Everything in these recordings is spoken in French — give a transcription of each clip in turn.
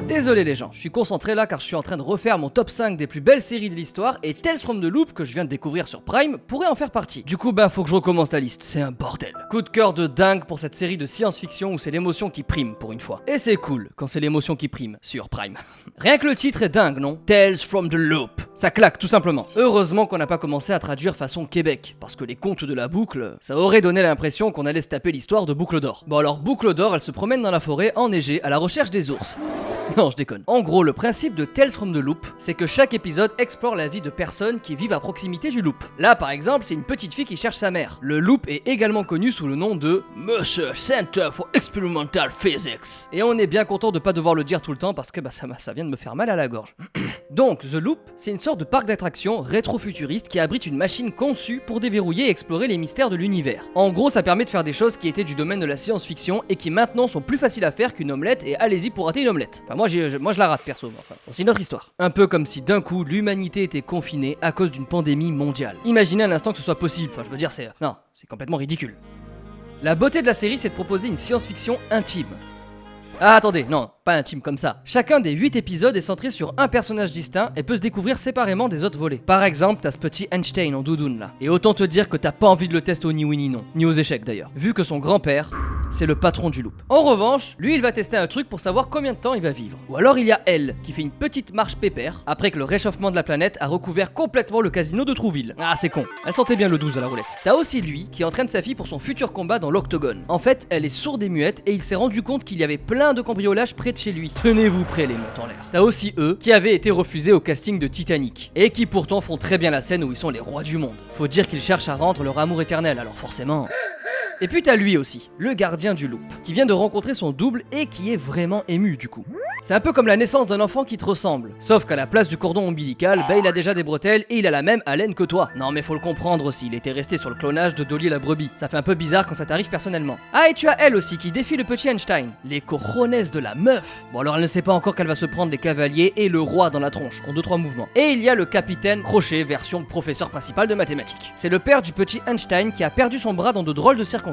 Désolé les gens, je suis concentré là car je suis en train de refaire mon top 5 des plus belles séries de l'histoire et Tales from the Loop que je viens de découvrir sur Prime pourrait en faire partie. Du coup faut que je recommence la liste, c'est un bordel. Coup de cœur de dingue pour cette série de science-fiction où c'est l'émotion qui prime pour une fois. Et c'est cool quand c'est l'émotion qui prime sur Prime. Rien que le titre est dingue, non? Tales from the Loop. Ça claque tout simplement. Heureusement qu'on n'a pas commencé à traduire façon Québec, parce que les contes de la boucle, ça aurait donné l'impression qu'on allait se taper l'histoire de Boucle d'Or. Bon alors Boucle d'Or, elle se promène dans la forêt enneigée à la recherche des ours. Non, je déconne. En gros, le principe de Tales from the Loop, c'est que chaque épisode explore la vie de personnes qui vivent à proximité du loop. Là, par exemple, c'est une petite fille qui cherche sa mère. Le loop est également connu sous le nom de Mercer Center for Experimental Physics. Et on est bien content de pas devoir le dire tout le temps parce que ça vient de me faire mal à la gorge. Donc, The Loop, c'est une sorte de parc d'attractions rétro-futuriste qui abrite une machine conçue pour déverrouiller et explorer les mystères de l'univers. En gros, ça permet de faire des choses qui étaient du domaine de la science-fiction et qui maintenant sont plus faciles à faire qu'une omelette et allez-y pour rater une omelette. Enfin, moi je la rate perso, enfin, bon, c'est une autre histoire. Un peu comme si d'un coup l'humanité était confinée à cause d'une pandémie mondiale. Imaginez un instant que ce soit possible, enfin je veux dire non, c'est complètement ridicule. La beauté de la série c'est de proposer une science-fiction intime. Ah attendez, non, pas intime comme ça. Chacun des 8 épisodes est centré sur un personnage distinct et peut se découvrir séparément des autres volets. Par exemple, t'as ce petit Einstein en doudoune là. Et autant te dire que t'as pas envie de le tester au ni oui ni non, ni aux échecs d'ailleurs. Vu que son grand-père, c'est le patron du loop. En revanche, lui il va tester un truc pour savoir combien de temps il va vivre. Ou alors il y a elle, qui fait une petite marche pépère, après que le réchauffement de la planète a recouvert complètement le casino de Trouville. Ah c'est con, elle sentait bien le 12 à la roulette. T'as aussi lui, qui entraîne sa fille pour son futur combat dans l'Octogone. En fait, elle est sourde et muette et il s'est rendu compte qu'il y avait plein de cambriolages près de chez lui. Tenez-vous prêts les montes en l'air. T'as aussi eux, qui avaient été refusés au casting de Titanic, et qui pourtant font très bien la scène où ils sont les rois du monde. Faut dire qu'ils cherchent à rendre leur amour éternel, alors forcément... Et puis t'as lui aussi, le gardien du loop, qui vient de rencontrer son double et qui est vraiment ému du coup. C'est un peu comme la naissance d'un enfant qui te ressemble, sauf qu'à la place du cordon ombilical, il a déjà des bretelles et il a la même haleine que toi. Non mais faut le comprendre aussi, il était resté sur le clonage de Dolly la brebis, ça fait un peu bizarre quand ça t'arrive personnellement. Ah et tu as elle aussi qui défie le petit Einstein, les cojones de la meuf. Bon alors elle ne sait pas encore qu'elle va se prendre les cavaliers et le roi dans la tronche, en 2-3 mouvements. Et il y a le capitaine Crochet, version professeur principal de mathématiques. C'est le père du petit Einstein qui a perdu son bras dans de drôles de circonstances.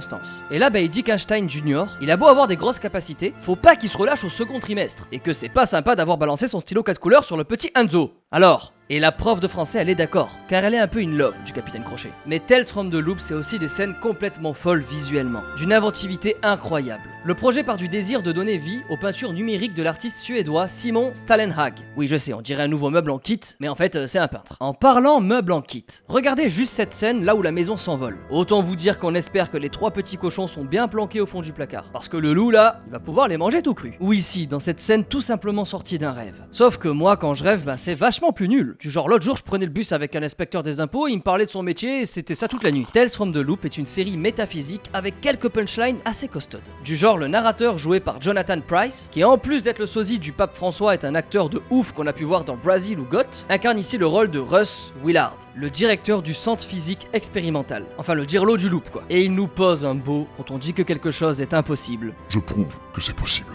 Et là il dit qu'Einstein Junior, il a beau avoir des grosses capacités, faut pas qu'il se relâche au second trimestre. Et que c'est pas sympa d'avoir balancé son stylo 4 couleurs sur le petit Enzo. Alors, et la prof de français elle est d'accord, car elle est un peu une love du capitaine Crochet. Mais Tales from the Loop c'est aussi des scènes complètement folles visuellement, d'une inventivité incroyable. Le projet part du désir de donner vie aux peintures numériques de l'artiste suédois Simon Stalenhag. Oui je sais, on dirait un nouveau meuble en kit, mais en fait c'est un peintre. En parlant meuble en kit, regardez juste cette scène là où la maison s'envole. Autant vous dire qu'on espère que les 3 petits cochons sont bien planqués au fond du placard, parce que le loup là, il va pouvoir les manger tout cru. Ou ici, dans cette scène tout simplement sortie d'un rêve. Sauf que moi quand je rêve, c'est vachement plus nul. Du genre l'autre jour je prenais le bus avec un inspecteur des impôts, il me parlait de son métier et c'était ça toute la nuit. Tales from the Loop est une série métaphysique avec quelques punchlines assez costaudes. Du genre le narrateur joué par Jonathan Pryce, qui en plus d'être le sosie du pape François est un acteur de ouf qu'on a pu voir dans Brazil ou Goth, incarne ici le rôle de Russ Willard, le directeur du centre physique expérimental. Enfin le dirlo du loop quoi. Et il nous pose un beau, quand on dit que quelque chose est impossible, je prouve que c'est possible.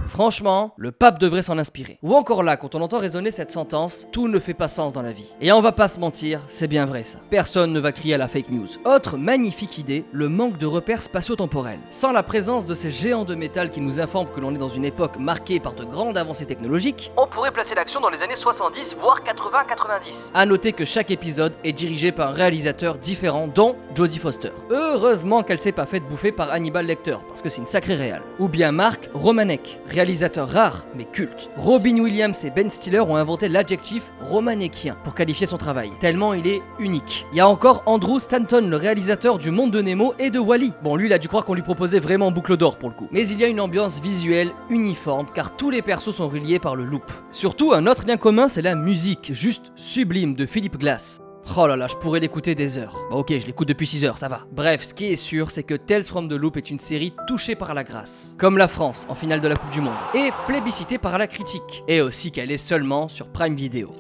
Franchement, le pape devrait s'en inspirer. Ou encore là, quand on entend résonner cette sentence, tout ne fait pas sens dans la vie. Et on va pas se mentir, c'est bien vrai ça. Personne ne va crier à la fake news. Autre magnifique idée, le manque de repères spatio-temporels. Sans la présence de ces géants de métal qui nous informent que l'on est dans une époque marquée par de grandes avancées technologiques, on pourrait placer l'action dans les années 70 voire 80-90. A noter que chaque épisode est dirigé par un réalisateur différent, dont Jodie Foster. Heureusement qu'elle s'est pas faite bouffer par Hannibal Lecter, parce que c'est une sacrée réale. Ou bien Mark Romanek, réalisateur rare mais culte. Robin Williams et Ben Stiller ont inventé l'adjectif romanékien pour qualifier son travail, tellement il est unique. Il y a encore Andrew Stanton, le réalisateur du Monde de Nemo et de Wall-E. Bon, lui il a dû croire qu'on lui proposait vraiment Boucle d'Or pour le coup. Mais il y a une ambiance visuelle uniforme car tous les persos sont reliés par le loop. Surtout, un autre lien commun, c'est la musique, juste sublime de Philip Glass. Oh là là, je pourrais l'écouter des heures. Bah ok, je l'écoute depuis 6 heures, ça va. Bref, ce qui est sûr, c'est que Tales from the Loop est une série touchée par la grâce. Comme la France, en finale de la Coupe du Monde. Et plébiscitée par la critique. Et aussi qu'elle est seulement sur Prime Video.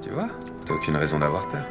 Tu vois, t'as aucune raison d'avoir peur.